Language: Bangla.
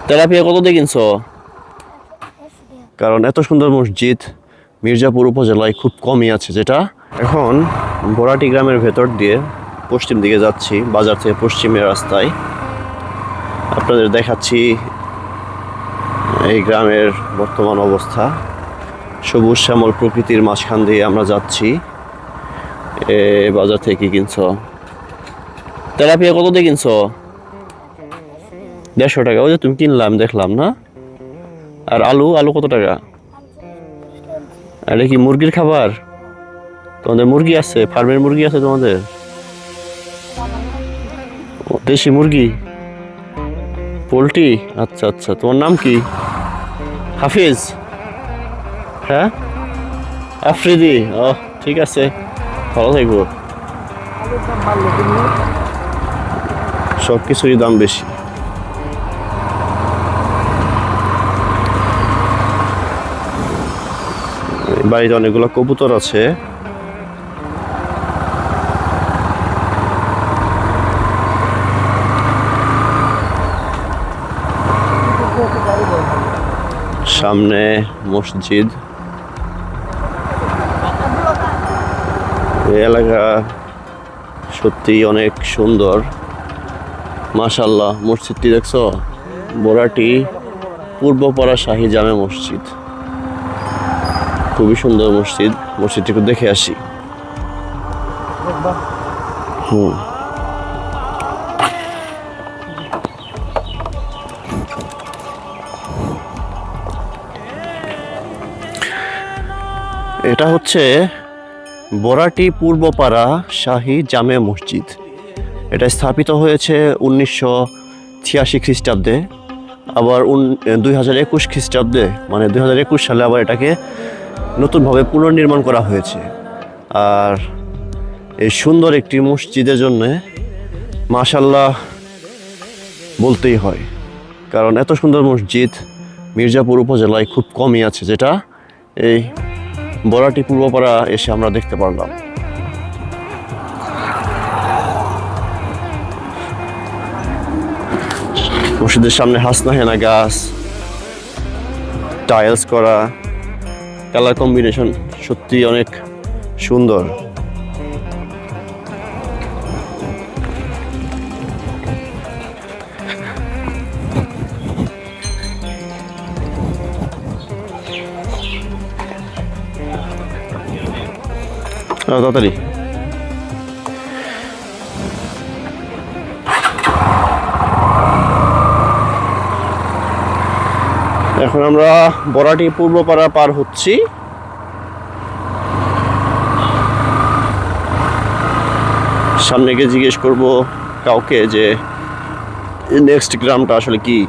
তেলাপিয়া কত দিয়ে কিনছো? কারণ এত সুন্দর মসজিদ মির্জাপুর উপজেলায় খুব কমই আছে, যেটা এখন বরাটি গ্রামের ভেতর দিয়ে পশ্চিম দিকে যাচ্ছি, বাজার থেকে পশ্চিমের রাস্তায় আপনাদের দেখাচ্ছি এই গ্রামের বর্তমান অবস্থা। সবুজ শ্যামল প্রকৃতির মাঝখান দিয়ে আমরা যাচ্ছি। বাজার থেকে কি কিনছো? তেলাপিয়া কত দিয়ে কিনছো? 150 টাকা। ওই যে তুমি কিনলাম দেখলাম না। আর আলু আলু কত টাকা? এটা কি মুরগির খাবার? তোমাদের মুরগি আছে? ফার্মের মুরগি আছে তোমাদের? দেশি মুরগি, পোলট্রি। আচ্ছা আচ্ছা, তোমার নাম কি? হাফিজ? হ্যাঁ, আফ্রিদি। ও ঠিক আছে, ভালো থাকবো। সব কিছুরই দাম বেশি। বাড়িতে অনেকগুলো কবুতর আছে। সামনে মসজিদ। এই এলাকা সত্যি অনেক সুন্দর, মাশাআল্লাহ। মসজিদটি দেখছো? বরাটি পূর্বপাড়া শাহী জামে মসজিদ, খুবই সুন্দর মসজিদ। মসজিদটি একটু দেখে আসি। এটা হচ্ছে বরাটি পূর্বপাড়া শাহী জামে মসজিদ। এটা স্থাপিত হয়েছে 1986 খ্রিস্টাব্দে, আবার 2021 খ্রিস্টাব্দে, মানে 2021 সালে আবার এটাকে নতুনভাবে পুনর্নির্মাণ করা হয়েছে। আর এই সুন্দর একটি মসজিদের জন্য মাশাআল্লাহ বলতেই হয়, কারণ এত সুন্দর মসজিদ মির্জাপুর উপজেলায় খুব কমই আছে, যেটা এই বরাটি পূর্বপাড়া এসে আমরা দেখতে পারলাম। মসজিদের সামনে হাসনা হেনা গাছ, টাইলস করা, কালার কম্বিনেশন সত্যি অনেক সুন্দর। তাড়াতাড়ি এখন আমরা বরাটি পূর্বপাড়া পার হচ্ছি। সামনে গিয়ে জিজ্ঞেস করবো কাউকে যে নেক্সট গ্রামটা আসলে কি।